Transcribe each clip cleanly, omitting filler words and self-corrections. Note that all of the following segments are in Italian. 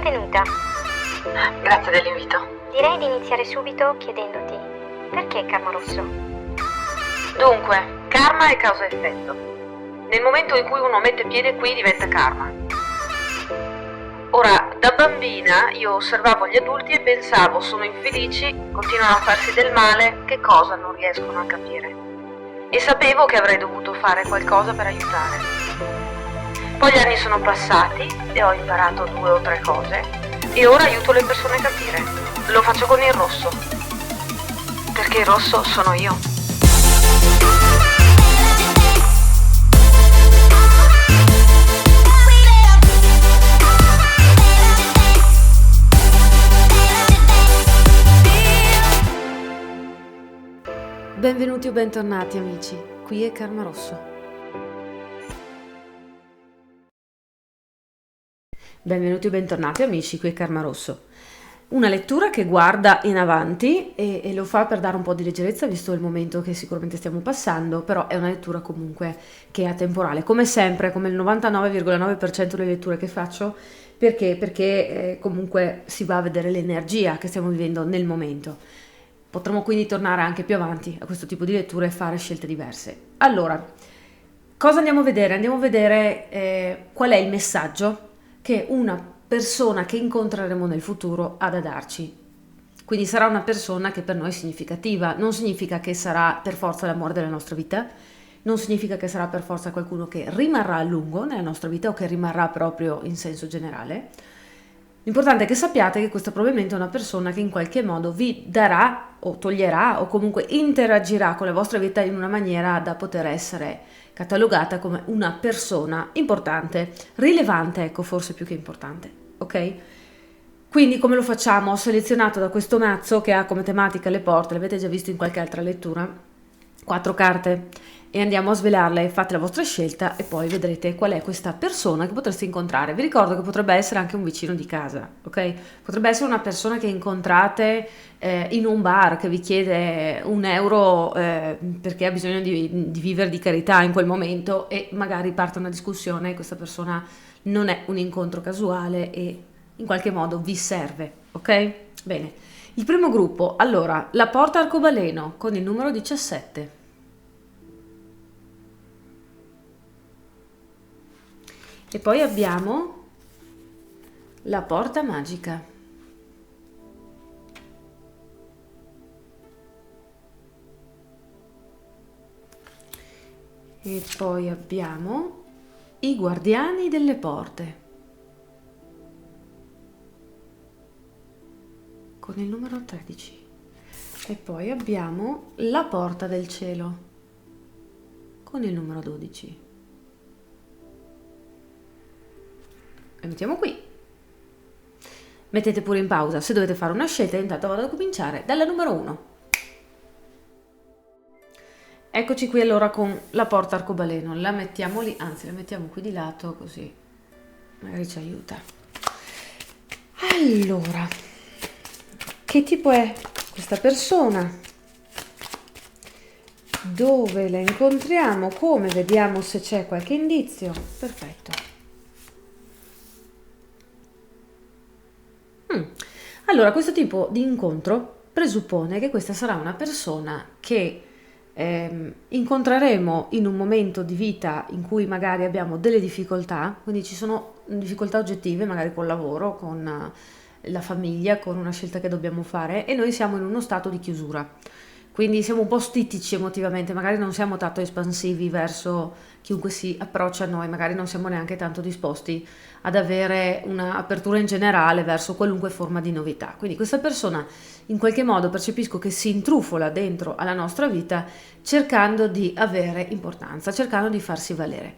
Benvenuta. Grazie dell'invito. Direi di iniziare subito chiedendoti perché Karma Rosso? Dunque, karma è causa-effetto. Nel momento in cui uno mette piede qui diventa karma. Ora, da bambina io osservavo gli adulti e pensavo, sono infelici, continuano a farsi del male, che cosa non riescono a capire. E sapevo che avrei dovuto fare qualcosa per aiutare. Poi gli anni sono passati e ho imparato 2 o 3 cose e ora aiuto le persone a capire. Lo faccio con il rosso. Perché il rosso sono io. Benvenuti o bentornati amici, qui è Karma Rosso. Benvenuti o bentornati amici, qui è Karma Rosso. Una lettura che guarda in avanti e lo fa per dare un po' di leggerezza visto il momento che sicuramente stiamo passando, però è una lettura comunque che è atemporale, come sempre, come il 99,9% delle letture che faccio, perché comunque si va a vedere l'energia che stiamo vivendo nel momento. Potremo quindi tornare anche più avanti a questo tipo di letture e fare scelte diverse. Allora, cosa andiamo a vedere? Andiamo a vedere qual è il messaggio che una persona che incontreremo nel futuro ha da darci. Quindi sarà una persona che per noi è significativa, non significa che sarà per forza l'amore della nostra vita, non significa che sarà per forza qualcuno che rimarrà a lungo nella nostra vita o che rimarrà proprio in senso generale. L'importante è che sappiate che questa probabilmente è una persona che in qualche modo vi darà o toglierà o comunque interagirà con la vostra vita in una maniera da poter essere catalogata come una persona importante, rilevante, ecco, forse più che importante, ok? Quindi come lo facciamo? Ho selezionato da questo mazzo che ha come tematica le porte, l'avete già visto in qualche altra lettura, 4 carte e andiamo a svelarle, fate la vostra scelta e poi vedrete qual è questa persona che potreste incontrare. Vi ricordo che potrebbe essere anche un vicino di casa, ok? Potrebbe essere una persona che incontrate in un bar che vi chiede €1 perché ha bisogno di vivere di carità in quel momento e magari parte una discussione e questa persona non è un incontro casuale e in qualche modo vi serve, ok? Bene, il primo gruppo, allora, la porta arcobaleno con il numero 17. E poi abbiamo la porta magica. E poi abbiamo i guardiani delle porte. Con il numero 13. E poi abbiamo la porta del cielo. Con il numero 12. E mettiamo qui. Mettete pure in pausa se dovete fare una scelta, intanto vado a cominciare dalla numero 1. Eccoci qui allora con la porta arcobaleno, la mettiamo lì, anzi la mettiamo qui di lato così magari ci aiuta. Allora, che tipo è questa persona? Dove la incontriamo? Come? Vediamo se c'è qualche indizio. Perfetto. Allora, questo tipo di incontro presuppone che questa sarà una persona che incontreremo in un momento di vita in cui magari abbiamo delle difficoltà, quindi ci sono difficoltà oggettive, magari col lavoro, con la famiglia, con una scelta che dobbiamo fare e noi siamo in uno stato di chiusura. Quindi siamo un po' stitici emotivamente, magari non siamo tanto espansivi verso chiunque si approccia a noi, magari non siamo neanche tanto disposti ad avere un'apertura in generale verso qualunque forma di novità. Quindi questa persona in qualche modo percepisco che si intrufola dentro alla nostra vita cercando di avere importanza, cercando di farsi valere.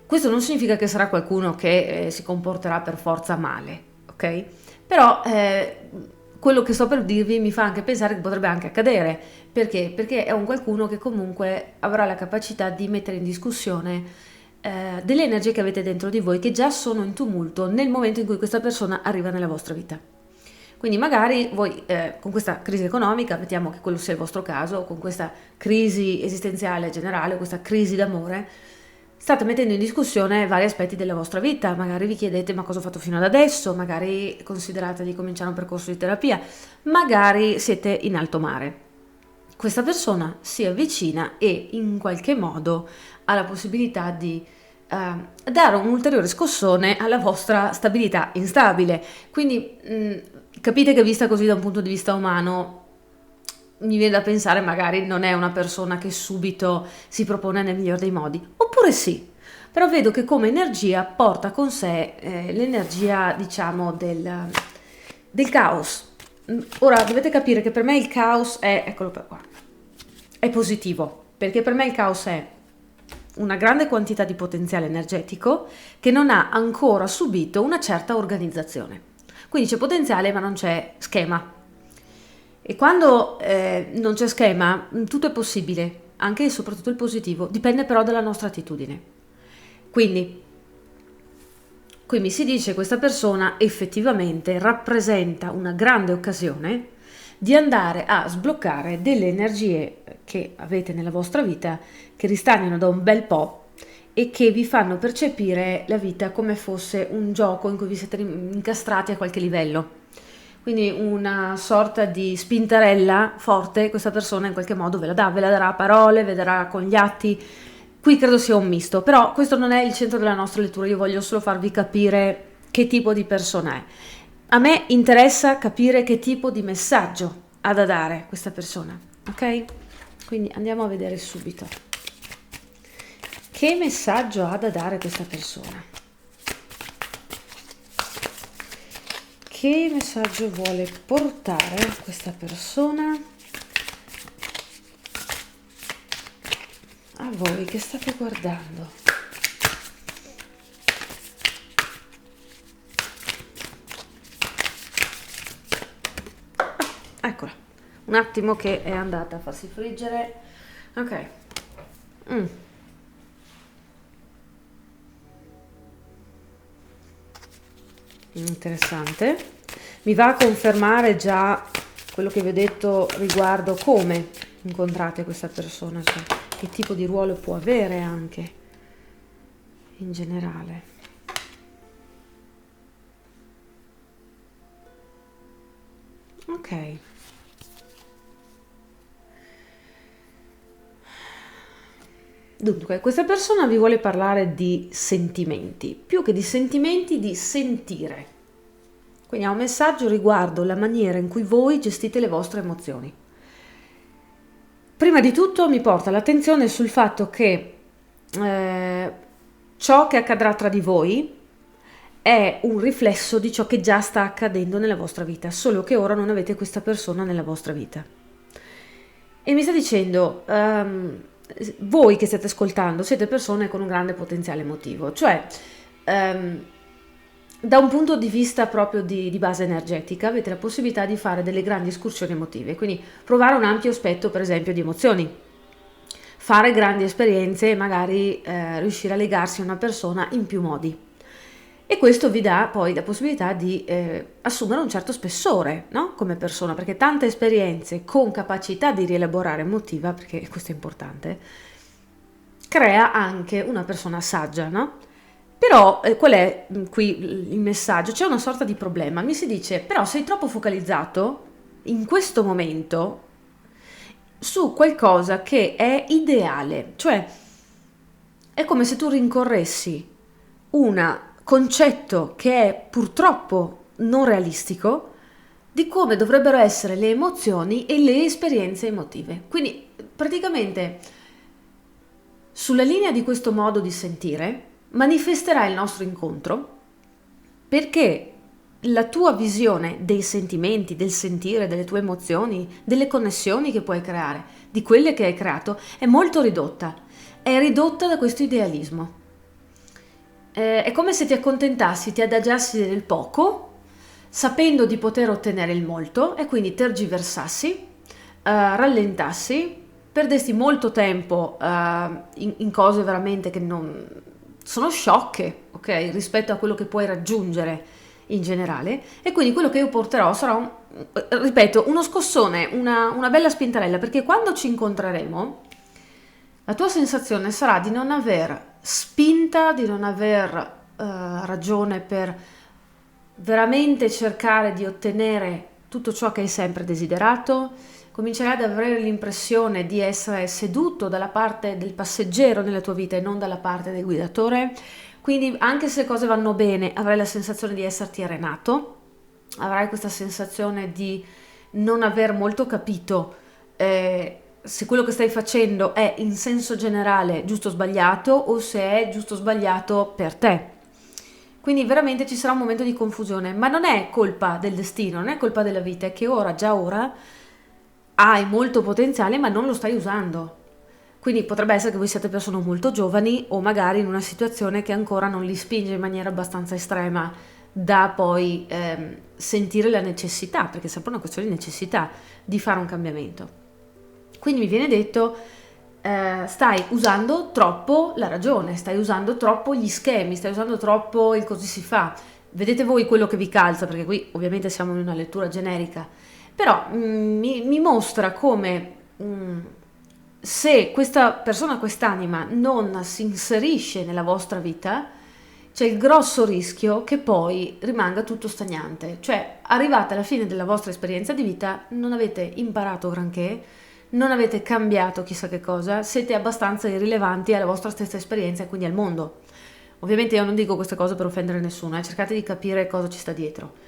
Questo non significa che sarà qualcuno che si comporterà per forza male, ok? Però quello che sto per dirvi mi fa anche pensare che potrebbe anche accadere. Perché? Perché è un qualcuno che comunque avrà la capacità di mettere in discussione delle energie che avete dentro di voi che già sono in tumulto nel momento in cui questa persona arriva nella vostra vita. Quindi magari voi con questa crisi economica, mettiamo che quello sia il vostro caso, con questa crisi esistenziale generale, questa crisi d'amore, state mettendo in discussione vari aspetti della vostra vita, magari vi chiedete ma cosa ho fatto fino ad adesso, magari considerate di cominciare un percorso di terapia, magari siete in alto mare. Questa persona si avvicina e in qualche modo ha la possibilità di dare un ulteriore scossone alla vostra stabilità instabile. Quindi capite che vista così da un punto di vista umano, mi viene da pensare magari non è una persona che subito si propone nel miglior dei modi, oppure sì, però vedo che come energia porta con sé l'energia, diciamo, del caos. Ora dovete capire che per me il caos è, eccolo per qua, è positivo, perché per me il caos è una grande quantità di potenziale energetico che non ha ancora subito una certa organizzazione. Quindi c'è potenziale ma non c'è schema. E quando non c'è schema, tutto è possibile, anche e soprattutto il positivo, dipende però dalla nostra attitudine. Quindi, qui mi si dice che questa persona effettivamente rappresenta una grande occasione di andare a sbloccare delle energie che avete nella vostra vita, che ristagnano da un bel po' e che vi fanno percepire la vita come fosse un gioco in cui vi siete incastrati a qualche livello. Quindi una sorta di spintarella forte, questa persona in qualche modo ve la darà a parole, ve la darà con gli atti. Qui credo sia un misto, però questo non è il centro della nostra lettura, io voglio solo farvi capire che tipo di persona è. A me interessa capire che tipo di messaggio ha da dare questa persona, ok? Quindi andiamo a vedere subito. Che messaggio ha da dare questa persona? Che messaggio vuole portare questa persona a voi che state guardando? Eccola, un attimo che è andata a farsi friggere. Ok. Interessante. Mi va a confermare già quello che vi ho detto riguardo come incontrate questa persona, cioè che tipo di ruolo può avere anche in generale. Ok. Dunque, questa persona vi vuole parlare di sentimenti, più che di sentimenti, di sentire. Quindi ha un messaggio riguardo la maniera in cui voi gestite le vostre emozioni. Prima di tutto mi porta l'attenzione sul fatto che ciò che accadrà tra di voi è un riflesso di ciò che già sta accadendo nella vostra vita, solo che ora non avete questa persona nella vostra vita. E mi sta dicendo, voi che state ascoltando siete persone con un grande potenziale emotivo, cioè da un punto di vista proprio di base energetica avete la possibilità di fare delle grandi escursioni emotive, quindi provare un ampio spettro per esempio di emozioni, fare grandi esperienze e magari riuscire a legarsi a una persona in più modi. E questo vi dà poi la possibilità di assumere un certo spessore, no? Come persona, perché tante esperienze con capacità di rielaborare emotiva, perché questo è importante, crea anche una persona saggia, no? Però qual è qui il messaggio? C'è una sorta di problema. Mi si dice, però sei troppo focalizzato in questo momento su qualcosa che è ideale, cioè è come se tu rincorressi un concetto che è purtroppo non realistico di come dovrebbero essere le emozioni e le esperienze emotive. Quindi praticamente sulla linea di questo modo di sentire manifesterà il nostro incontro, perché la tua visione dei sentimenti, del sentire, delle tue emozioni, delle connessioni che puoi creare, di quelle che hai creato, è molto ridotta. È ridotta da questo idealismo. È come se ti accontentassi, ti adagiassi nel poco, sapendo di poter ottenere il molto, e quindi tergiversassi, rallentassi, perdesti molto tempo in cose veramente che non sono sciocche, ok, rispetto a quello che puoi raggiungere in generale. E quindi quello che io porterò sarà ripeto, uno scossone, una bella spintarella, perché quando ci incontreremo la tua sensazione sarà di non aver spinta, di non aver ragione per veramente cercare di ottenere tutto ciò che hai sempre desiderato, comincerai ad avere l'impressione di essere seduto dalla parte del passeggero nella tua vita e non dalla parte del guidatore. Quindi anche se le cose vanno bene, avrai la sensazione di esserti arenato, avrai questa sensazione di non aver molto capito se quello che stai facendo è in senso generale giusto o sbagliato o se è giusto o sbagliato per te. Quindi veramente ci sarà un momento di confusione, ma non è colpa del destino, non è colpa della vita, è che ora, già ora, hai molto potenziale ma non lo stai usando. Quindi potrebbe essere che voi siate persone molto giovani o magari in una situazione che ancora non li spinge in maniera abbastanza estrema da poi sentire la necessità, perché è sempre una questione di necessità, di fare un cambiamento. Quindi mi viene detto, stai usando troppo la ragione, stai usando troppo gli schemi, stai usando troppo il così si fa. Vedete voi quello che vi calza, perché qui ovviamente siamo in una lettura generica, però mi mostra come se questa persona, quest'anima non si inserisce nella vostra vita, c'è il grosso rischio che poi rimanga tutto stagnante. Cioè, arrivate alla fine della vostra esperienza di vita, non avete imparato granché, non avete cambiato chissà che cosa, siete abbastanza irrilevanti alla vostra stessa esperienza e quindi al mondo. Ovviamente io non dico queste cose per offendere nessuno, cercate di capire cosa ci sta dietro.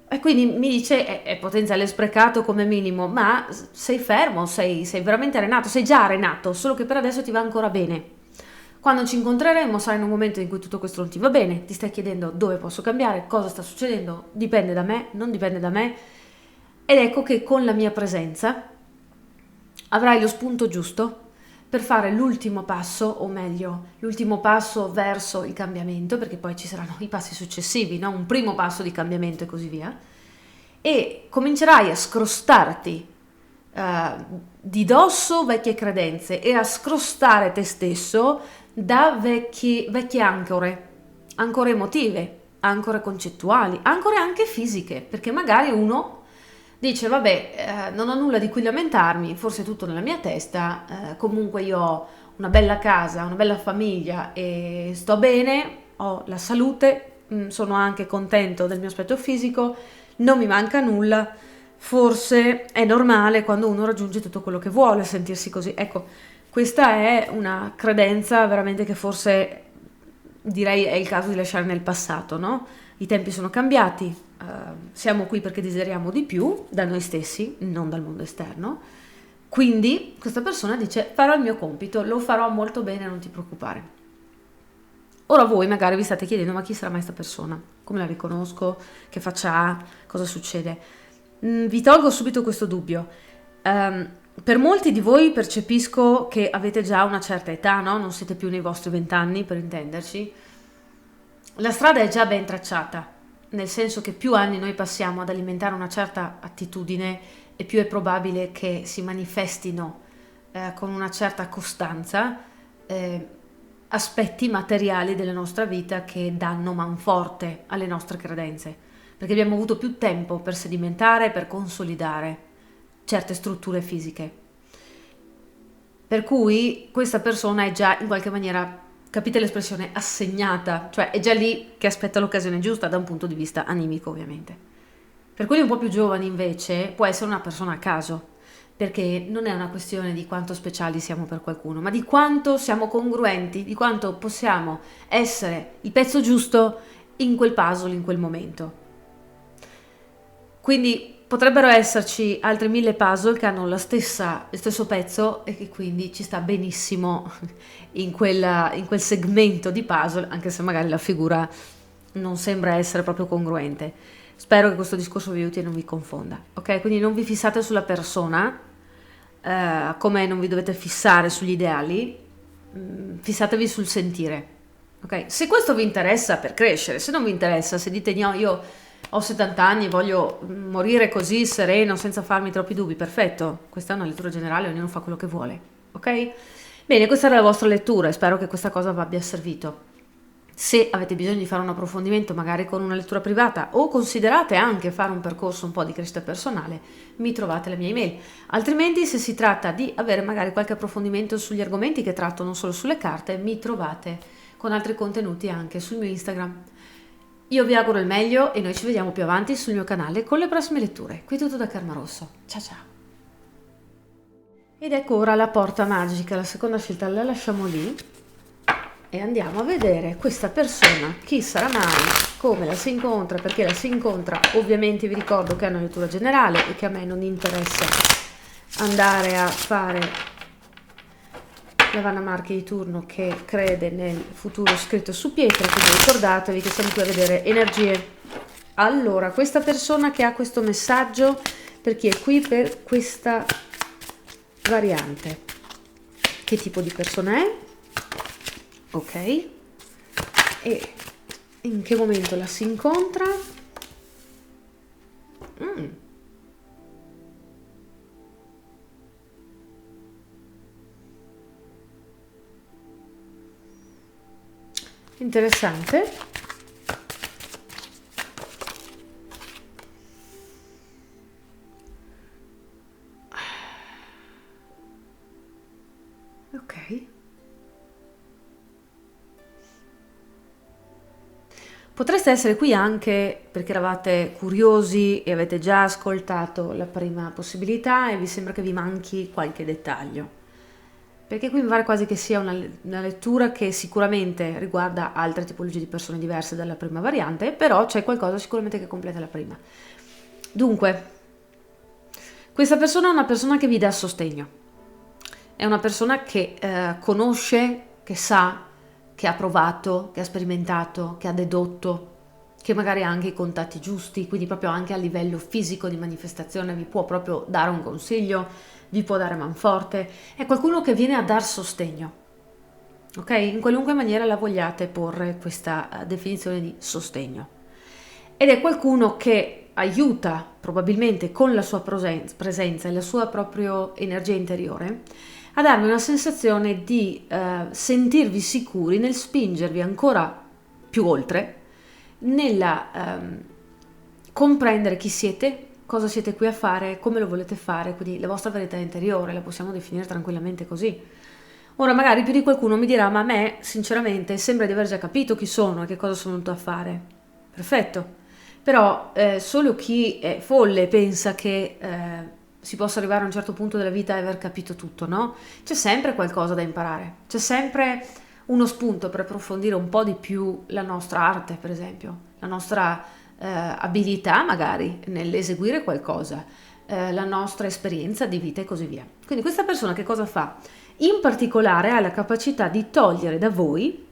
E quindi mi dice è potenziale sprecato come minimo, ma sei fermo, sei veramente arenato, sei già arenato, solo che per adesso ti va ancora bene. Quando ci incontreremo sarà in un momento in cui tutto questo non ti va bene, ti stai chiedendo dove posso cambiare, cosa sta succedendo, dipende da me, non dipende da me. Ed ecco che con la mia presenza avrai lo spunto giusto per fare l'ultimo passo, o meglio, l'ultimo passo verso il cambiamento, perché poi ci saranno i passi successivi, no? Un primo passo di cambiamento e così via, e comincerai a scrostarti di dosso vecchie credenze e a scrostare te stesso da vecchie ancore emotive, ancore concettuali, ancore anche fisiche, perché magari uno dice vabbè, non ho nulla di cui lamentarmi, forse è tutto nella mia testa, comunque io ho una bella casa, una bella famiglia e sto bene, ho la salute, sono anche contento del mio aspetto fisico, non mi manca nulla, forse è normale quando uno raggiunge tutto quello che vuole sentirsi così. Ecco, questa è una credenza veramente che forse direi è il caso di lasciare nel passato, no? I tempi sono cambiati, siamo qui perché desideriamo di più da noi stessi, non dal mondo esterno. Quindi questa persona dice farò il mio compito, lo farò molto bene, non ti preoccupare. Ora voi magari vi state chiedendo ma chi sarà mai questa persona? Come la riconosco? Che faccia ha? Cosa succede? Vi tolgo subito questo dubbio. Per molti di voi percepisco che avete già una certa età, no? Non siete più nei vostri 20 anni, per intenderci. La strada è già ben tracciata, nel senso che più anni noi passiamo ad alimentare una certa attitudine e più è probabile che si manifestino con una certa costanza aspetti materiali della nostra vita che danno manforte alle nostre credenze, perché abbiamo avuto più tempo per sedimentare, per consolidare certe strutture fisiche. Per cui questa persona è già in qualche maniera, capite l'espressione, assegnata, cioè è già lì che aspetta l'occasione giusta da un punto di vista animico ovviamente. Per quelli un po' più giovani invece può essere una persona a caso, perché non è una questione di quanto speciali siamo per qualcuno, ma di quanto siamo congruenti, di quanto possiamo essere il pezzo giusto in quel puzzle, in quel momento. Quindi potrebbero esserci altri 1000 puzzle che hanno lo stesso pezzo e che quindi ci sta benissimo in quel segmento di puzzle, anche se magari la figura non sembra essere proprio congruente. Spero che questo discorso vi aiuti e non vi confonda, ok? Quindi non vi fissate sulla persona, come non vi dovete fissare sugli ideali, fissatevi sul sentire, ok? Se questo vi interessa per crescere, se non vi interessa, se dite no, io ho 70 anni, voglio morire così sereno senza farmi troppi dubbi, perfetto, questa è una lettura generale, ognuno fa quello che vuole, ok? Bene, questa era la vostra lettura e spero che questa cosa vi abbia servito. Se avete bisogno di fare un approfondimento magari con una lettura privata o considerate anche fare un percorso un po' di crescita personale, mi trovate la mia email. Altrimenti, se si tratta di avere magari qualche approfondimento sugli argomenti che tratto, non solo sulle carte, mi trovate con altri contenuti anche sul mio Instagram. Io vi auguro il meglio e noi ci vediamo più avanti sul mio canale con le prossime letture. Qui è tutto da Karma Rosso. Ciao ciao! Ed ecco ora la porta magica, la seconda scelta la lasciamo lì e andiamo a vedere questa persona, chi sarà mai, come la si incontra, perché la si incontra. Ovviamente vi ricordo che è una lettura generale e che a me non interessa andare a fare la Vanna Marchi di turno che crede nel futuro scritto su pietra, quindi ricordatevi che siamo qui a vedere energie. Allora, questa persona che ha questo messaggio per chi è qui per questa variante, che tipo di persona è? Ok, e in che momento la si incontra? Interessante. Ok. Potreste essere qui anche perché eravate curiosi e avete già ascoltato la prima possibilità e vi sembra che vi manchi qualche dettaglio. Perché qui mi pare quasi che sia una lettura che sicuramente riguarda altre tipologie di persone diverse dalla prima variante, però c'è qualcosa sicuramente che completa la prima. Dunque, questa persona è una persona che vi dà sostegno. È una persona che conosce, che sa, che ha provato, che ha sperimentato, che ha dedotto, che magari ha anche i contatti giusti, quindi proprio anche a livello fisico di manifestazione vi può proprio dare un consiglio, vi può dare manforte. È qualcuno che viene a dar sostegno, ok? In qualunque maniera la vogliate porre questa definizione di sostegno. Ed è qualcuno che aiuta probabilmente con la sua presenza e la sua propria energia interiore a darvi una sensazione di sentirvi sicuri nel spingervi ancora più oltre, nella comprendere chi siete, cosa siete qui a fare, come lo volete fare, quindi la vostra verità interiore, la possiamo definire tranquillamente così. Ora magari più di qualcuno mi dirà, ma a me sinceramente sembra di aver già capito chi sono e che cosa sono venuto a fare. Perfetto, però solo chi è folle pensa che si possa arrivare a un certo punto della vita e aver capito tutto, no? C'è sempre qualcosa da imparare, c'è sempre uno spunto per approfondire un po' di più la nostra arte, per esempio, la nostra abilità magari nell'eseguire qualcosa, la nostra esperienza di vita e così via. Quindi questa persona che cosa fa? In particolare ha la capacità di togliere da voi,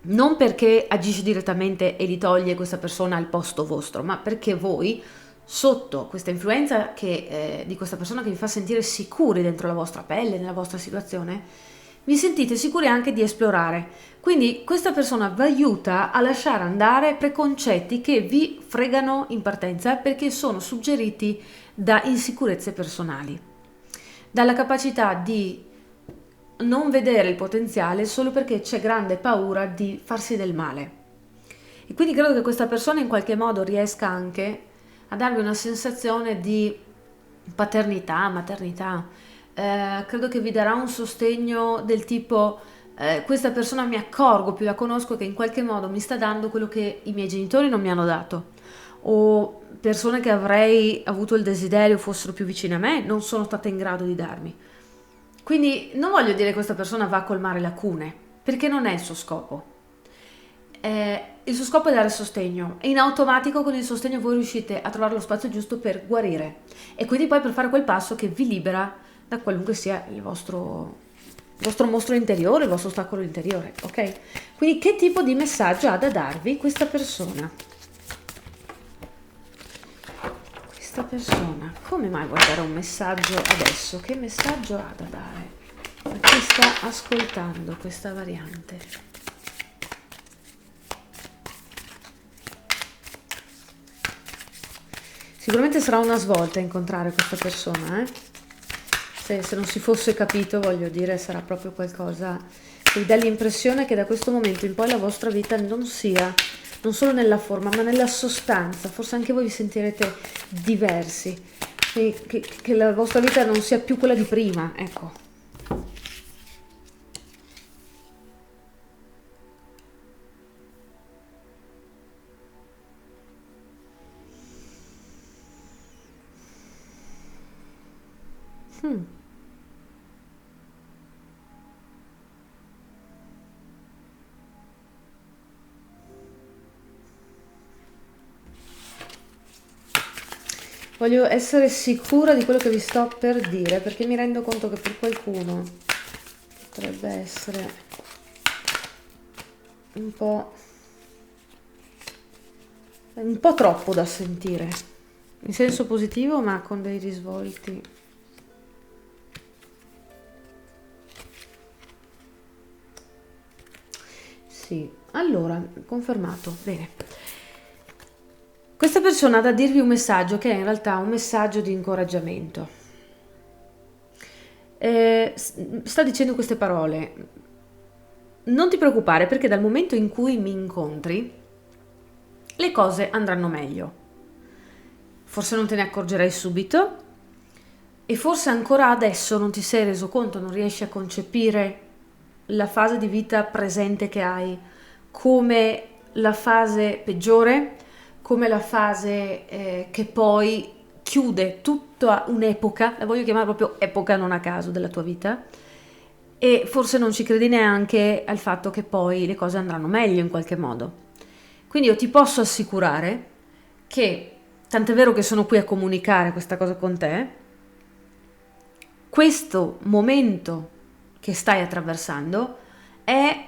non perché agisce direttamente e li toglie questa persona al posto vostro, ma perché voi sotto questa influenza di questa persona che vi fa sentire sicuri dentro la vostra pelle, nella vostra situazione, vi sentite sicuri anche di esplorare. Quindi questa persona vi aiuta a lasciare andare preconcetti che vi fregano in partenza perché sono suggeriti da insicurezze personali, dalla capacità di non vedere il potenziale solo perché c'è grande paura di farsi del male. E quindi credo che questa persona in qualche modo riesca anche a darvi una sensazione di paternità, maternità. Credo che vi darà un sostegno del tipo questa persona mi accorgo, più la conosco, che in qualche modo mi sta dando quello che i miei genitori non mi hanno dato, o persone che avrei avuto il desiderio fossero più vicine a me non sono state in grado di darmi. Quindi non voglio dire che questa persona va a colmare lacune, perché non è il suo scopo. Il suo scopo è dare sostegno e in automatico con il sostegno voi riuscite a trovare lo spazio giusto per guarire e quindi poi per fare quel passo che vi libera da qualunque sia il vostro mostro interiore, il vostro ostacolo interiore, ok? Quindi che tipo di messaggio ha da darvi questa persona? Questa persona, come mai vuole dare un messaggio adesso? Che messaggio ha da dare? A chi sta ascoltando questa variante? Sicuramente sarà una svolta incontrare questa persona, Se non si fosse capito, voglio dire, sarà proprio qualcosa che vi dà l'impressione che da questo momento in poi la vostra vita non sia, non solo nella forma, ma nella sostanza. Forse anche voi vi sentirete diversi, che la vostra vita non sia più quella di prima, ecco. Voglio essere sicura di quello che vi sto per dire, perché mi rendo conto che per qualcuno potrebbe essere un po' troppo da sentire, in senso positivo, ma con dei risvolti. Sì, allora, confermato, bene. Questa persona ha da dirvi un messaggio che è in realtà un messaggio di incoraggiamento. Sta dicendo queste parole: non ti preoccupare, perché dal momento in cui mi incontri le cose andranno meglio. Forse non te ne accorgerai subito e forse ancora adesso non ti sei reso conto, non riesci a concepire la fase di vita presente che hai come la fase peggiore, come la fase che poi chiude tutta un'epoca, la voglio chiamare proprio epoca non a caso della tua vita, e forse non ci credi neanche al fatto che poi le cose andranno meglio in qualche modo. Quindi io ti posso assicurare che, tant'è vero che sono qui a comunicare questa cosa con te, questo momento che stai attraversando è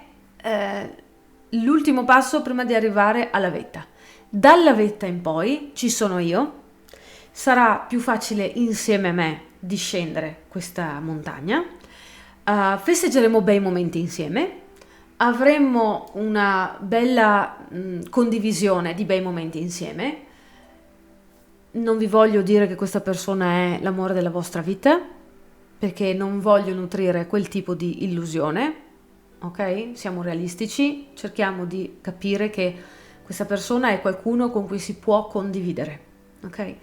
l'ultimo passo prima di arrivare alla vetta. Dalla vetta in poi ci sono io, sarà più facile insieme a me discendere questa montagna, festeggeremo bei momenti insieme, avremo una bella condivisione di bei momenti insieme. Non vi voglio dire che questa persona è l'amore della vostra vita, perché non voglio nutrire quel tipo di illusione, ok? Siamo realistici, cerchiamo di capire che questa persona è qualcuno con cui si può condividere, ok?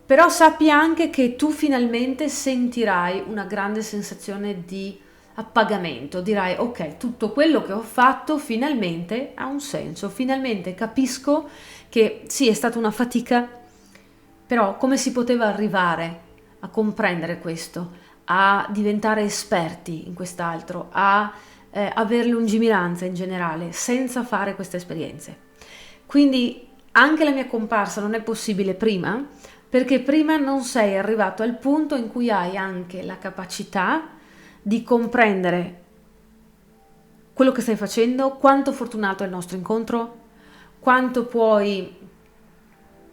Però sappi anche che tu finalmente sentirai una grande sensazione di appagamento, dirai: ok, tutto quello che ho fatto finalmente ha un senso, finalmente capisco che sì, è stata una fatica, però come si poteva arrivare a comprendere questo, a diventare esperti in quest'altro, a avere lungimiranza in generale senza fare queste esperienze. Quindi anche la mia comparsa non è possibile prima, perché prima non sei arrivato al punto in cui hai anche la capacità di comprendere quello che stai facendo, quanto fortunato è il nostro incontro, quanto puoi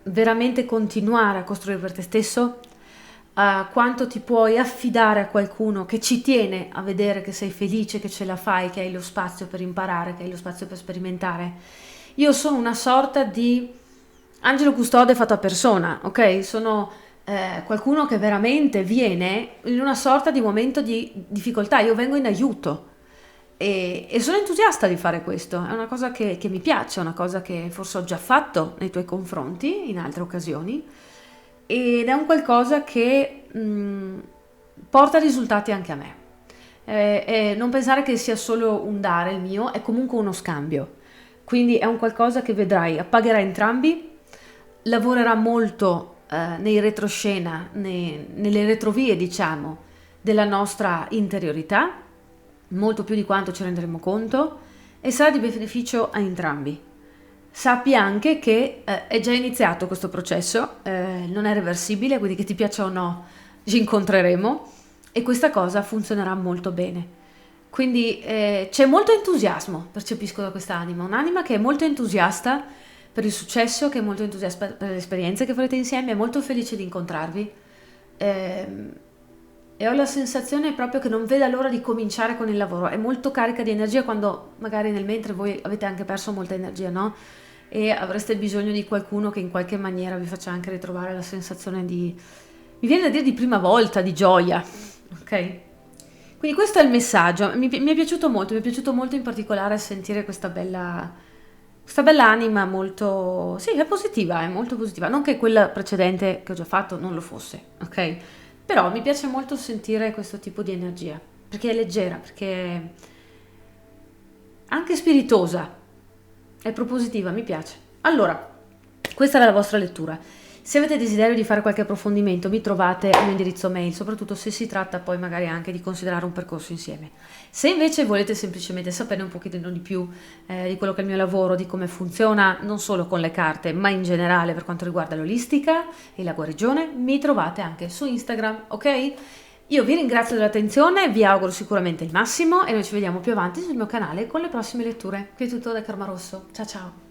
veramente continuare a costruire per te stesso, quanto ti puoi affidare a qualcuno che ci tiene a vedere che sei felice, che ce la fai, che hai lo spazio per imparare, che hai lo spazio per sperimentare. Io sono una sorta di angelo custode fatto a persona, ok? Sono qualcuno che veramente viene in una sorta di momento di difficoltà, io vengo in aiuto e sono entusiasta di fare questo, è una cosa che mi piace, è una cosa che forse ho già fatto nei tuoi confronti in altre occasioni, ed è un qualcosa che porta risultati anche a me. Non pensare che sia solo un dare il mio, è comunque uno scambio, quindi è un qualcosa che vedrai, appagherà entrambi, lavorerà molto nei retroscena, nelle retrovie, diciamo, della nostra interiorità, molto più di quanto ci renderemo conto, e sarà di beneficio a entrambi. Sappi anche che è già iniziato questo processo, non è reversibile, quindi che ti piaccia o no ci incontreremo e questa cosa funzionerà molto bene. Quindi c'è molto entusiasmo, percepisco da quest'anima, un'anima che è molto entusiasta per il successo, che è molto entusiasta per le esperienze che farete insieme, è molto felice di incontrarvi e ho la sensazione proprio che non veda l'ora di cominciare con il lavoro. È molto carica di energia quando magari nel mentre voi avete anche perso molta energia, no? E avreste bisogno di qualcuno che in qualche maniera vi faccia anche ritrovare la sensazione di, mi viene da dire, di prima volta, di gioia, ok? Quindi questo è il messaggio, mi è piaciuto molto, mi è piaciuto molto in particolare sentire questa bella anima molto, sì, è positiva, è molto positiva, non che quella precedente che ho già fatto non lo fosse, ok? Però mi piace molto sentire questo tipo di energia, perché è leggera, perché è anche spiritosa, è propositiva, mi piace. Allora, questa era la vostra lettura. Se avete desiderio di fare qualche approfondimento, mi trovate al mio indirizzo mail, soprattutto se si tratta poi magari anche di considerare un percorso insieme. Se invece volete semplicemente sapere un pochettino di più di quello che è il mio lavoro, di come funziona non solo con le carte, ma in generale per quanto riguarda l'olistica e la guarigione, mi trovate anche su Instagram, ok? Io vi ringrazio dell'attenzione, vi auguro sicuramente il massimo e noi ci vediamo più avanti sul mio canale con le prossime letture. Qui è tutto da Karma Rosso. Ciao ciao!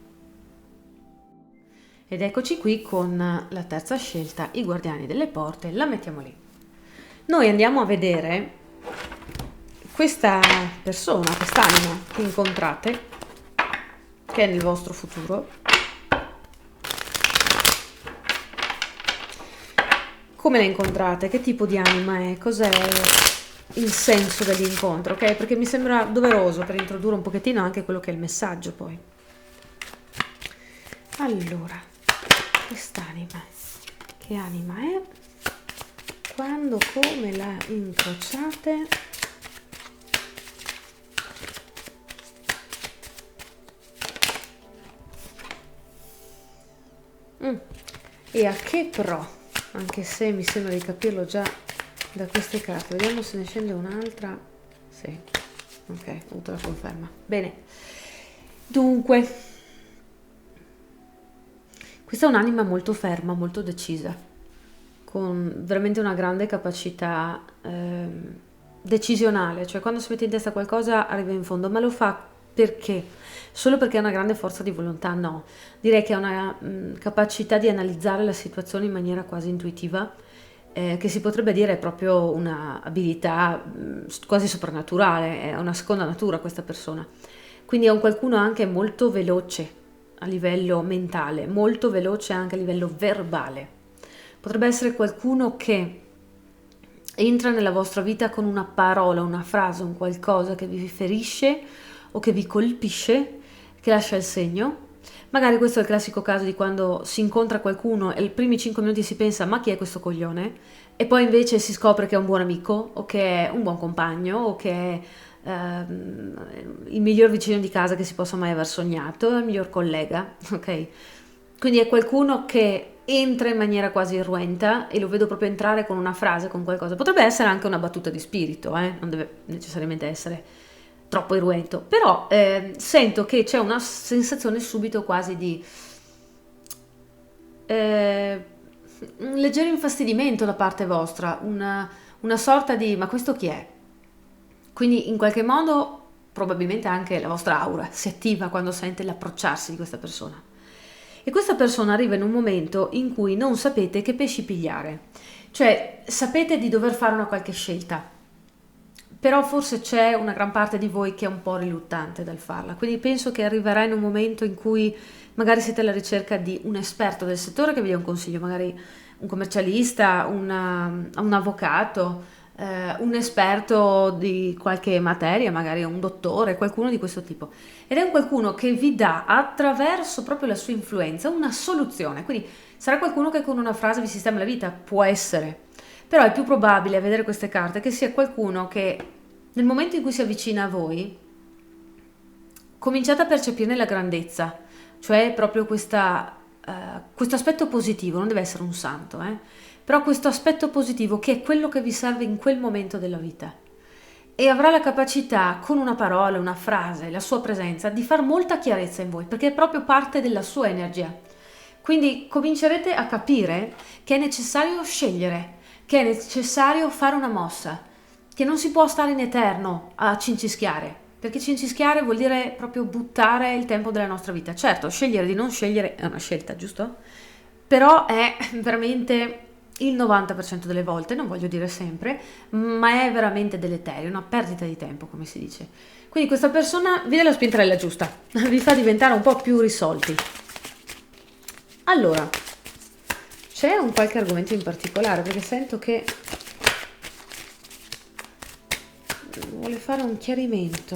Ed eccoci qui con la terza scelta, i guardiani delle porte, la mettiamo lì. Noi andiamo a vedere questa persona, quest'anima che incontrate, che è nel vostro futuro. Come la incontrate? Che tipo di anima è? Cos'è il senso dell'incontro? Ok? Perché mi sembra doveroso per introdurre un pochettino anche quello che è il messaggio poi. Allora, quest'anima, che anima è? Quando, come la incrociate? E a che pro? Anche se mi sembra di capirlo già da queste carte. Vediamo se ne scende un'altra. Sì, ok, ho avuto la conferma. Bene, dunque, questa è un'anima molto ferma, molto decisa, con veramente una grande capacità decisionale, cioè quando si mette in testa qualcosa arriva in fondo, ma lo fa perché? Solo perché ha una grande forza di volontà? No, direi che ha una capacità di analizzare la situazione in maniera quasi intuitiva, che si potrebbe dire è proprio una abilità quasi soprannaturale, è una seconda natura questa persona. Quindi è un qualcuno anche molto veloce a livello mentale, molto veloce anche a livello verbale. Potrebbe essere qualcuno che entra nella vostra vita con una parola, una frase, un qualcosa che vi ferisce o che vi colpisce, che lascia il segno. Magari questo è il classico caso di quando si incontra qualcuno e i primi 5 minuti si pensa ma chi è questo coglione? E poi invece si scopre che è un buon amico o che è un buon compagno o che è il miglior vicino di casa che si possa mai aver sognato, il miglior collega, ok? Quindi è qualcuno che entra in maniera quasi irruenta e lo vedo proprio entrare con una frase, con qualcosa. Potrebbe essere anche una battuta di spirito, non deve necessariamente essere troppo irruento, però sento che c'è una sensazione subito quasi di un leggero infastidimento da parte vostra, una sorta di ma questo chi è? Quindi in qualche modo probabilmente anche la vostra aura si attiva quando sente l'approcciarsi di questa persona. E questa persona arriva in un momento in cui non sapete che pesci pigliare, cioè sapete di dover fare una qualche scelta, però forse c'è una gran parte di voi che è un po' riluttante dal farla, quindi penso che arriverà in un momento in cui magari siete alla ricerca di un esperto del settore che vi dia un consiglio, magari un commercialista, un avvocato, un esperto di qualche materia, magari un dottore, qualcuno di questo tipo. Ed è un qualcuno che vi dà attraverso proprio la sua influenza una soluzione, quindi sarà qualcuno che con una frase vi sistema la vita, può essere, però è più probabile a vedere queste carte che sia qualcuno che nel momento in cui si avvicina a voi cominciate a percepirne la grandezza, cioè proprio questo aspetto positivo, non deve essere un santo, però questo aspetto positivo che è quello che vi serve in quel momento della vita, e avrà la capacità con una parola, una frase, la sua presenza di far molta chiarezza in voi, perché è proprio parte della sua energia. Quindi comincerete a capire che è necessario scegliere, che è necessario fare una mossa, che non si può stare in eterno a cincischiare, perché cincischiare vuol dire proprio buttare il tempo della nostra vita. Certo, scegliere di non scegliere è una scelta, giusto? Però è veramente il 90% delle volte, non voglio dire sempre, ma è veramente deleterio, una perdita di tempo, come si dice. Quindi questa persona vi dà la spintarella giusta, vi fa diventare un po' più risolti. Allora, c'è un qualche argomento in particolare, perché sento che vuole fare un chiarimento.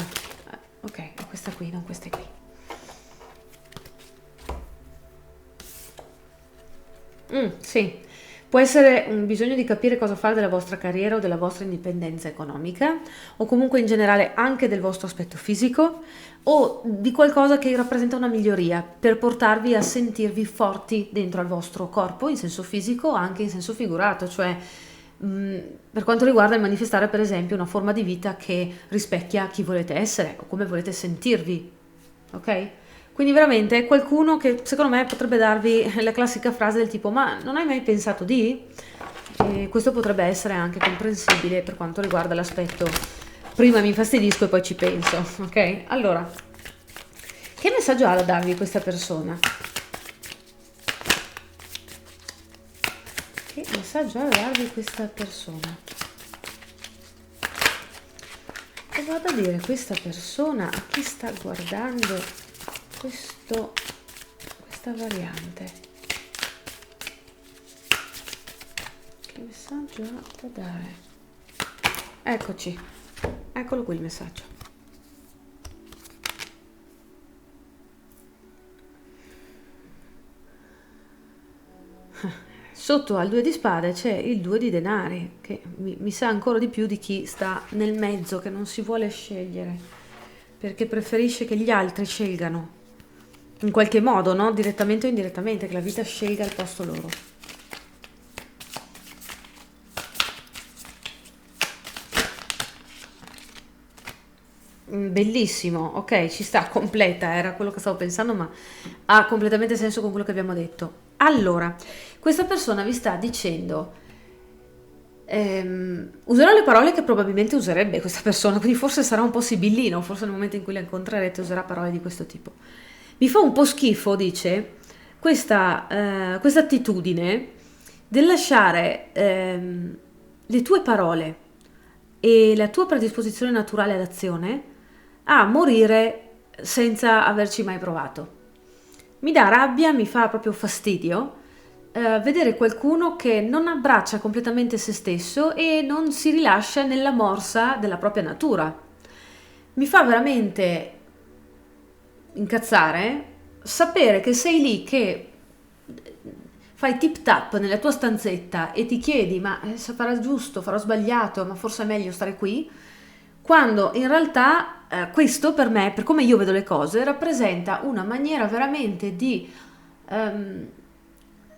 Ok, è questa qui, non queste qui. Sì, può essere un bisogno di capire cosa fare della vostra carriera o della vostra indipendenza economica, o comunque in generale anche del vostro aspetto fisico, o di qualcosa che rappresenta una miglioria per portarvi a sentirvi forti dentro al vostro corpo, in senso fisico o anche in senso figurato, cioè per quanto riguarda il manifestare per esempio una forma di vita che rispecchia chi volete essere o come volete sentirvi, ok? Quindi veramente è qualcuno che secondo me potrebbe darvi la classica frase del tipo ma non hai mai pensato di? E questo potrebbe essere anche comprensibile per quanto riguarda l'aspetto prima mi infastidisco e poi ci penso, ok? Allora, che messaggio ha da darvi questa persona? Che messaggio ha da darvi questa persona? Cosa ha da dire questa persona a chi sta guardando questa variante? Che messaggio ha da dare? Eccoci, eccolo qui il messaggio. Sotto al 2 di spade c'è il 2 di denari, che mi sa ancora di più di chi sta nel mezzo, che non si vuole scegliere, perché preferisce che gli altri scelgano, in qualche modo, no? Direttamente o indirettamente, che la vita scelga al posto loro. Bellissimo, ok, ci sta, completa, era quello che stavo pensando, ma ha completamente senso con quello che abbiamo detto. Allora, questa persona vi sta dicendo, userò le parole che probabilmente userebbe questa persona, quindi forse sarà un po' sibillino, forse nel momento in cui la incontrerete userà parole di questo tipo. Mi fa un po' schifo, dice, questa attitudine del lasciare le tue parole e la tua predisposizione naturale all'azione a morire senza averci mai provato. Mi dà rabbia, mi fa proprio fastidio vedere qualcuno che non abbraccia completamente se stesso e non si rilascia nella morsa della propria natura. Mi fa veramente incazzare sapere che sei lì che fai tip tap nella tua stanzetta e ti chiedi ma se farà giusto, farò sbagliato, ma forse è meglio stare qui, quando in realtà questo per me, per come io vedo le cose, rappresenta una maniera veramente di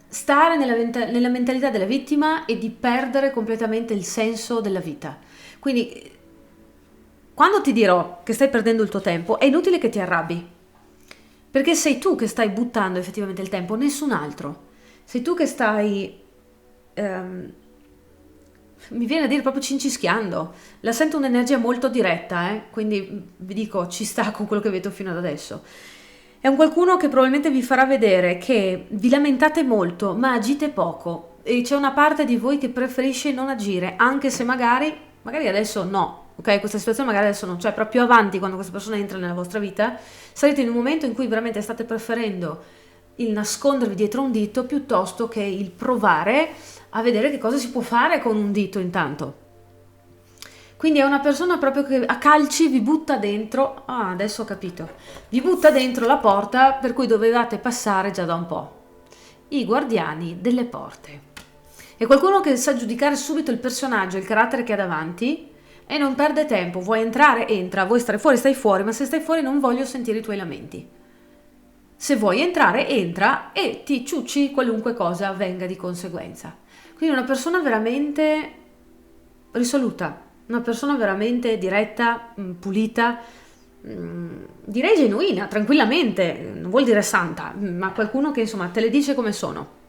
stare nella mentalità della vittima e di perdere completamente il senso della vita. Quindi quando ti dirò che stai perdendo il tuo tempo, è inutile che ti arrabbi, perché sei tu che stai buttando effettivamente il tempo, nessun altro. Sei tu che stai, mi viene a dire proprio cincischiando, la sento un'energia molto diretta, quindi vi dico, ci sta con quello che vedo fino ad adesso. È un qualcuno che probabilmente vi farà vedere che vi lamentate molto, ma agite poco, e c'è una parte di voi che preferisce non agire, anche se magari adesso no, ok? Questa situazione magari adesso non c'è, però più avanti, quando questa persona entra nella vostra vita, sarete in un momento in cui veramente state preferendo il nascondervi dietro un dito piuttosto che il provare a vedere che cosa si può fare con un dito intanto. Quindi è una persona proprio che a calci vi butta dentro, adesso ho capito, vi butta dentro la porta per cui dovevate passare già da un po'. I guardiani delle porte. È qualcuno che sa giudicare subito il personaggio, il carattere che ha davanti e non perde tempo. Vuoi entrare, entra, vuoi stare fuori, stai fuori, ma se stai fuori non voglio sentire i tuoi lamenti. Se vuoi entrare, entra e ti ciucci qualunque cosa avvenga di conseguenza. Quindi una persona veramente risoluta, una persona veramente diretta, pulita, direi genuina, tranquillamente, non vuol dire santa, ma qualcuno che insomma te le dice come sono.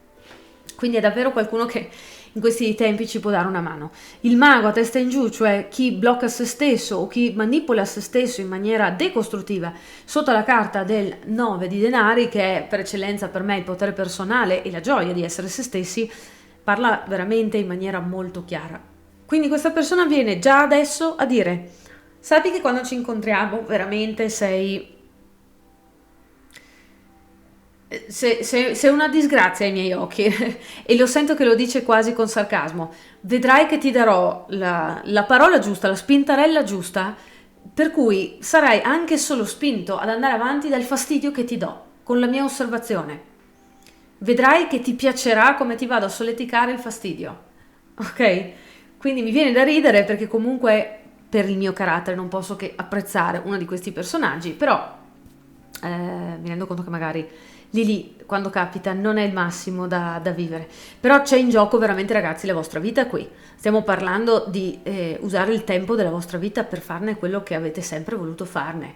Quindi è davvero qualcuno che in questi tempi ci può dare una mano. Il mago a testa in giù, cioè chi blocca se stesso o chi manipola se stesso in maniera decostruttiva, sotto la carta del 9 di denari, che è per eccellenza per me il potere personale e la gioia di essere se stessi, parla veramente in maniera molto chiara. Quindi questa persona viene già adesso a dire: sappi che quando ci incontriamo veramente sei Se una disgrazia ai miei occhi, e lo sento che lo dice quasi con sarcasmo, vedrai che ti darò la parola giusta, la spintarella giusta, per cui sarai anche solo spinto ad andare avanti dal fastidio che ti do, con la mia osservazione. Vedrai che ti piacerà come ti vado a solleticare il fastidio, ok? Quindi mi viene da ridere perché comunque per il mio carattere non posso che apprezzare uno di questi personaggi, però mi rendo conto che magari lì quando capita non è il massimo da vivere, però c'è in gioco veramente, ragazzi, la vostra vita qui. Stiamo parlando di usare il tempo della vostra vita per farne quello che avete sempre voluto farne.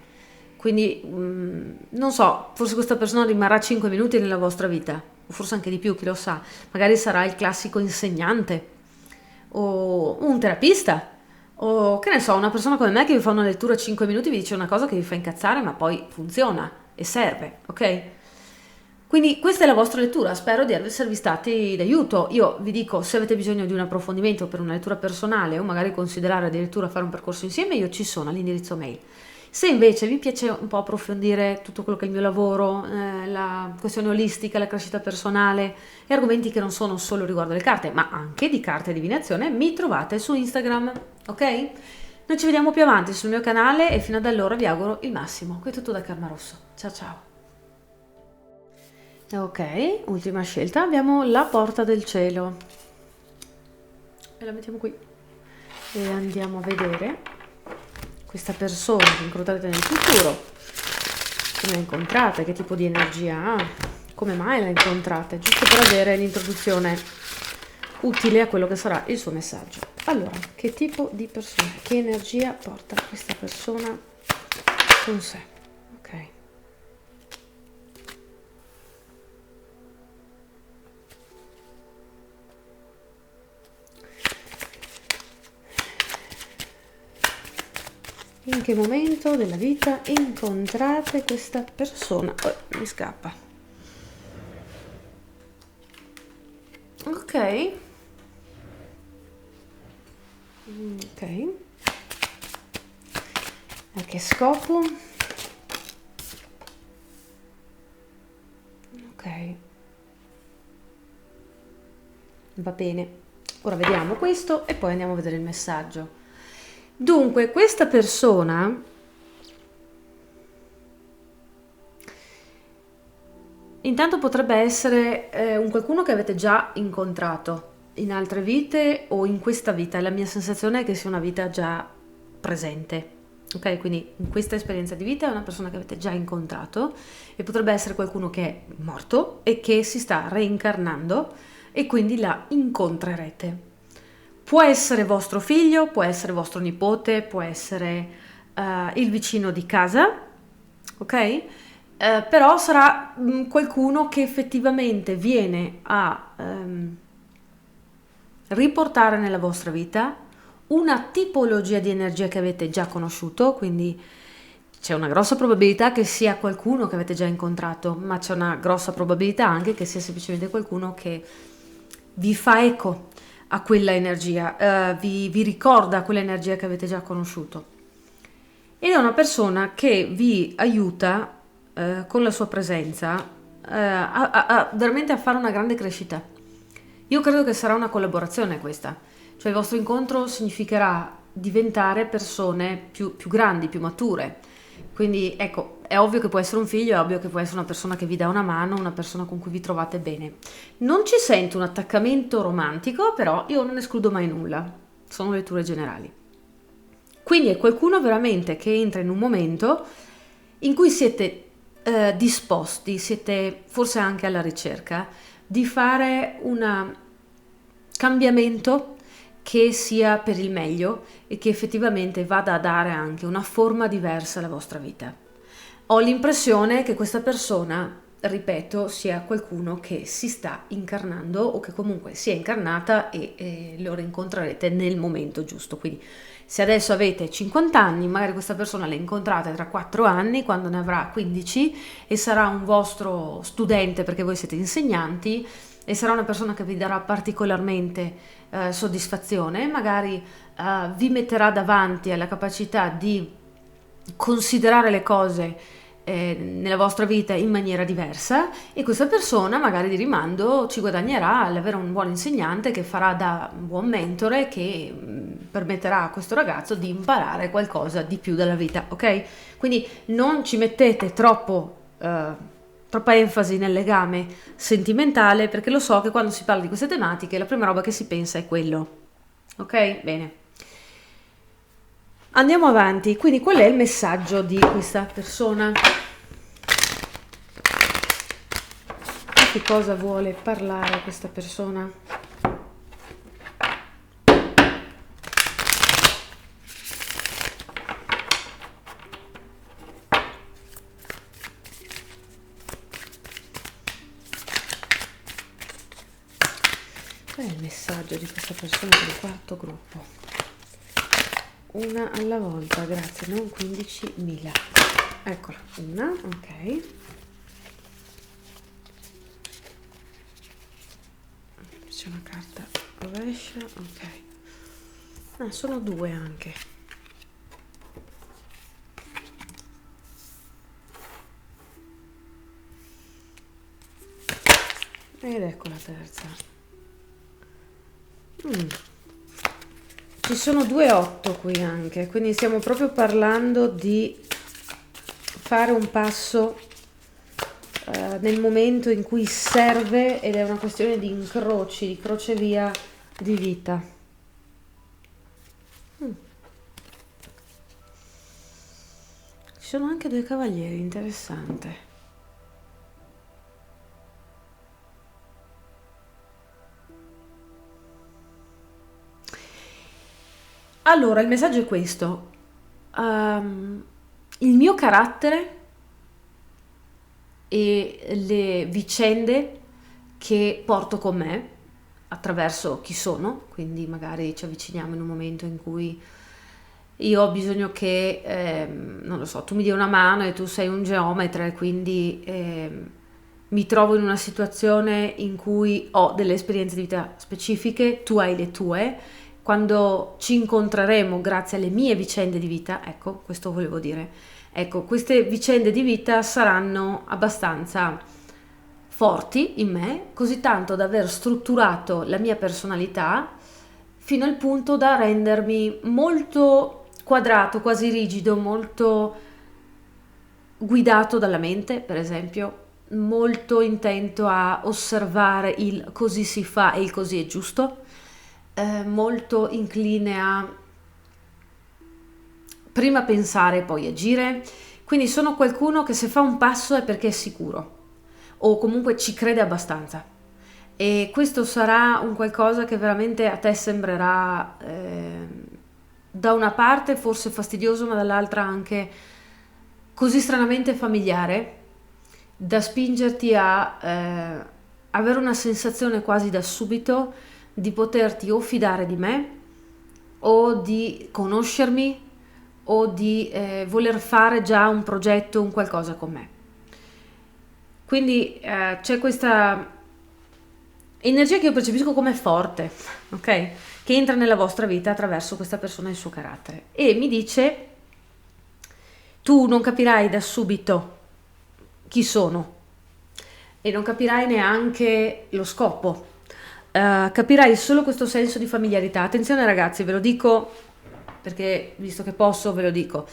Quindi non so, forse questa persona rimarrà 5 minuti nella vostra vita, o forse anche di più, chi lo sa. Magari sarà il classico insegnante o un terapista, o che ne so, una persona come me che vi fa una lettura 5 minuti, vi dice una cosa che vi fa incazzare, ma poi funziona e serve, ok? Quindi questa è la vostra lettura, spero di esservi stati d'aiuto. Io vi dico, se avete bisogno di un approfondimento per una lettura personale o magari considerare addirittura fare un percorso insieme, io ci sono all'indirizzo mail. Se invece vi piace un po' approfondire tutto quello che è il mio lavoro, la questione olistica, la crescita personale e argomenti che non sono solo riguardo le carte, ma anche di carte e divinazione, mi trovate su Instagram, ok? Noi ci vediamo più avanti sul mio canale e fino ad allora vi auguro il massimo. Qui è tutto da Karma Rosso. Ciao ciao! Ok, ultima scelta, abbiamo la porta del cielo e la mettiamo qui e andiamo a vedere questa persona che incontrate nel futuro, come la incontrate, che tipo di energia ha, come mai la incontrate, giusto per avere l'introduzione utile a quello che sarà il suo messaggio. Allora, che tipo di persona, che energia porta questa persona con sé? Ok. In che momento della vita incontrate questa persona? Oh, mi scappa. Ok. Ok. A che scopo? Ok. Va bene. Ora vediamo questo e poi andiamo a vedere il messaggio. Dunque, questa persona intanto potrebbe essere un qualcuno che avete già incontrato in altre vite o in questa vita. La mia sensazione è che sia una vita già presente. Ok, quindi in questa esperienza di vita è una persona che avete già incontrato e potrebbe essere qualcuno che è morto e che si sta reincarnando e quindi la incontrerete. Può essere vostro figlio, può essere vostro nipote, può essere il vicino di casa, ok? Però sarà qualcuno che effettivamente viene a riportare nella vostra vita una tipologia di energia che avete già conosciuto, quindi c'è una grossa probabilità che sia qualcuno che avete già incontrato, ma c'è una grossa probabilità anche che sia semplicemente qualcuno che vi fa eco a quella energia, vi ricorda quell'energia che avete già conosciuto. Ed è una persona che vi aiuta con la sua presenza veramente a fare una grande crescita. Io credo che sarà una collaborazione questa, cioè il vostro incontro significherà diventare persone più grandi, più mature. Quindi ecco, è ovvio che può essere un figlio, è ovvio che può essere una persona che vi dà una mano, una persona con cui vi trovate bene. Non ci sento un attaccamento romantico, però io non escludo mai nulla. Sono letture generali. Quindi è qualcuno veramente che entra in un momento in cui siete disposti, siete forse anche alla ricerca di fare un cambiamento che sia per il meglio e che effettivamente vada a dare anche una forma diversa alla vostra vita. Ho l'impressione che questa persona, ripeto, sia qualcuno che si sta incarnando o che comunque si è incarnata e lo rincontrerete nel momento giusto. Quindi se adesso avete 50 anni, magari questa persona la incontrate tra 4 anni, quando ne avrà 15 e sarà un vostro studente perché voi siete insegnanti e sarà una persona che vi darà particolarmente soddisfazione, magari vi metterà davanti alla capacità di considerare le cose nella vostra vita in maniera diversa, e questa persona magari di rimando ci guadagnerà all'avere un buon insegnante che farà da buon mentore, che permetterà a questo ragazzo di imparare qualcosa di più dalla vita, ok? Quindi non ci mettete troppa enfasi nel legame sentimentale, perché lo so che quando si parla di queste tematiche la prima roba che si pensa è quello. Ok? Bene. Andiamo avanti. Quindi qual è il messaggio di questa persona? Di che cosa vuole parlare questa persona? Qual è il messaggio di questa persona per il quarto gruppo? Una alla volta, grazie, non 15.000. Eccola, una, ok. C'è una carta rovescia, ok. Ah, sono due anche. Ed ecco la terza. Ci sono 2 8 qui anche, quindi stiamo proprio parlando di fare un passo nel momento in cui serve, ed è una questione di incroci, di crocevia di vita. Ci sono anche 2 cavalieri, interessante. Allora, il messaggio è questo. Il mio carattere e le vicende che porto con me attraverso chi sono, quindi magari ci avviciniamo in un momento in cui io ho bisogno che, non lo so, tu mi dia una mano e tu sei un geometra, e quindi mi trovo in una situazione in cui ho delle esperienze di vita specifiche, tu hai le tue. Quando ci incontreremo grazie alle mie vicende di vita, ecco, questo volevo dire, ecco, queste vicende di vita saranno abbastanza forti in me, così tanto da aver strutturato la mia personalità fino al punto da rendermi molto quadrato, quasi rigido, molto guidato dalla mente, per esempio, molto intento a osservare il così si fa e il così è giusto, molto incline a prima pensare e poi agire. Quindi sono qualcuno che se fa un passo è perché è sicuro, o comunque ci crede abbastanza, e questo sarà un qualcosa che veramente a te sembrerà da una parte forse fastidioso, ma dall'altra anche così stranamente familiare da spingerti a avere una sensazione quasi da subito di poterti o fidare di me, o di conoscermi, o di voler fare già un progetto, un qualcosa con me. Quindi c'è questa energia che io percepisco come forte, ok? Che entra nella vostra vita attraverso questa persona e il suo carattere. E mi dice: tu non capirai da subito chi sono e non capirai neanche lo scopo. Capirai solo questo senso di familiarità. Attenzione ragazzi, ve lo dico perché visto che posso ve lo dico.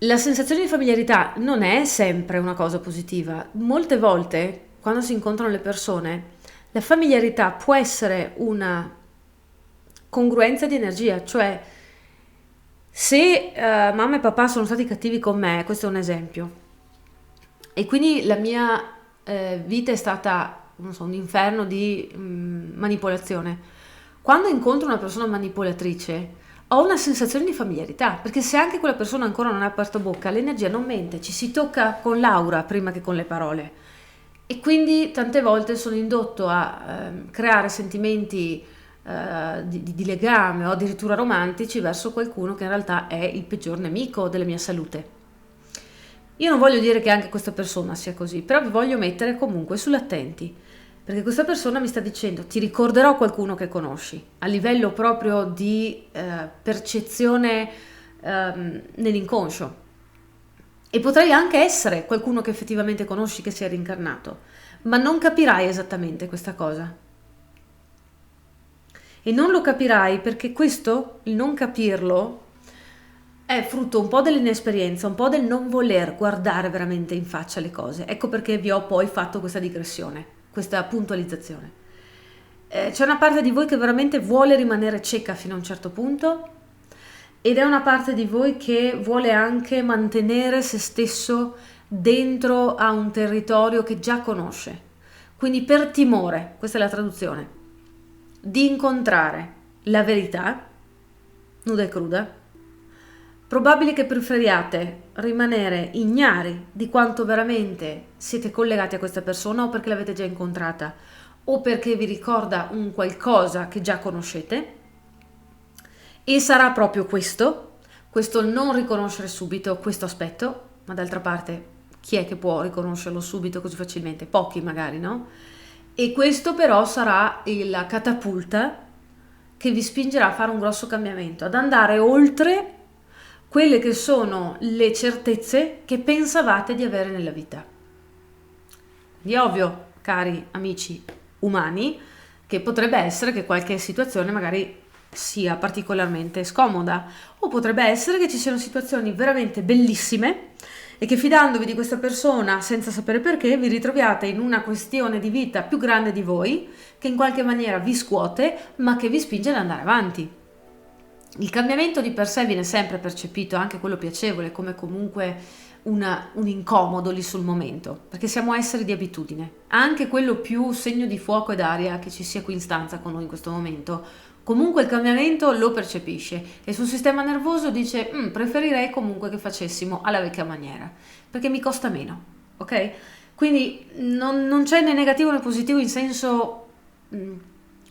La sensazione di familiarità non è sempre una cosa positiva. Molte volte, quando si incontrano le persone, la familiarità può essere una congruenza di energia, cioè se mamma e papà sono stati cattivi con me, questo è un esempio, e quindi la mia vita è stata, non so, un inferno di manipolazione. Quando incontro una persona manipolatrice ho una sensazione di familiarità, perché se anche quella persona ancora non ha aperto bocca, l'energia non mente, ci si tocca con l'aura prima che con le parole, e quindi tante volte sono indotto a creare sentimenti di legame o addirittura romantici verso qualcuno che in realtà è il peggior nemico della mia salute. Io non voglio dire che anche questa persona sia così, però vi voglio mettere comunque sull'attenti, perché questa persona mi sta dicendo: ti ricorderò qualcuno che conosci, a livello proprio di percezione nell'inconscio. E potrai anche essere qualcuno che effettivamente conosci che si è reincarnato, ma non capirai esattamente questa cosa. E non lo capirai perché questo, il non capirlo, è frutto un po' dell'inesperienza, un po' del non voler guardare veramente in faccia le cose. Ecco perché vi ho poi fatto questa digressione, questa puntualizzazione. C'è una parte di voi che veramente vuole rimanere cieca fino a un certo punto ed è una parte di voi che vuole anche mantenere se stesso dentro a un territorio che già conosce. Quindi per timore, questa è la traduzione, di incontrare la verità, nuda e cruda, probabile che preferiate rimanere ignari di quanto veramente siete collegati a questa persona o perché l'avete già incontrata o perché vi ricorda un qualcosa che già conoscete. E sarà proprio questo non riconoscere subito questo aspetto, ma d'altra parte chi è che può riconoscerlo subito così facilmente? Pochi magari, no? E questo però sarà la catapulta che vi spingerà a fare un grosso cambiamento, ad andare oltre quelle che sono le certezze che pensavate di avere nella vita. Quindi è ovvio, cari amici umani, che potrebbe essere che qualche situazione magari sia particolarmente scomoda o potrebbe essere che ci siano situazioni veramente bellissime e che fidandovi di questa persona senza sapere perché vi ritroviate in una questione di vita più grande di voi che in qualche maniera vi scuote ma che vi spinge ad andare avanti. Il cambiamento di per sé viene sempre percepito, anche quello piacevole, come comunque un incomodo lì sul momento, perché siamo esseri di abitudine. Anche quello più segno di fuoco ed aria che ci sia qui in stanza con noi in questo momento, comunque il cambiamento lo percepisce e sul sistema nervoso dice preferirei comunque che facessimo alla vecchia maniera, perché mi costa meno, ok? Quindi non c'è né negativo né positivo in senso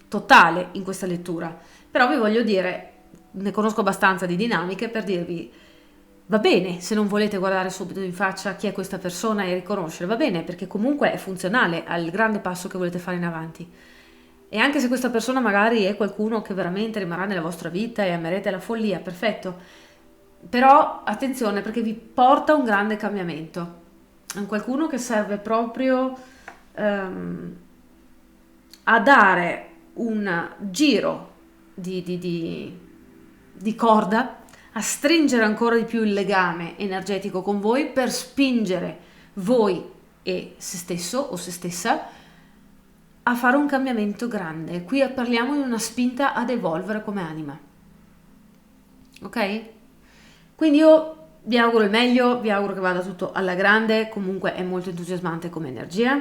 totale in questa lettura, però vi voglio dire, ne conosco abbastanza di dinamiche per dirvi va bene se non volete guardare subito in faccia chi è questa persona e riconoscere, va bene perché comunque è funzionale al grande passo che volete fare in avanti. E anche se questa persona magari è qualcuno che veramente rimarrà nella vostra vita e amerete la follia, perfetto. Però attenzione perché vi porta a un grande cambiamento. È un qualcuno che serve proprio a dare un giro di corda, a stringere ancora di più il legame energetico con voi per spingere voi e se stesso o se stessa a fare un cambiamento grande. Qui parliamo di una spinta ad evolvere come anima. Ok? Quindi io vi auguro il meglio, vi auguro che vada tutto alla grande, comunque è molto entusiasmante come energia.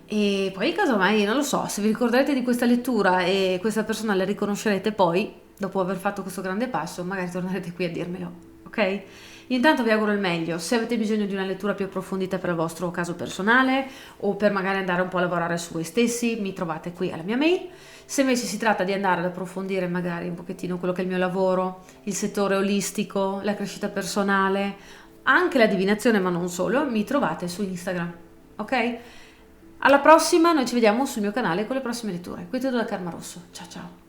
E poi casomai, non lo so, se vi ricorderete di questa lettura e questa persona la riconoscerete poi, dopo aver fatto questo grande passo, magari tornerete qui a dirmelo, ok? Io intanto vi auguro il meglio, se avete bisogno di una lettura più approfondita per il vostro caso personale o per magari andare un po' a lavorare su voi stessi, mi trovate qui alla mia mail. Se invece si tratta di andare ad approfondire magari un pochettino quello che è il mio lavoro, il settore olistico, la crescita personale, anche la divinazione ma non solo, mi trovate su Instagram, ok? Alla prossima, noi ci vediamo sul mio canale con le prossime letture. Qui tutto da Karma Rosso, ciao ciao!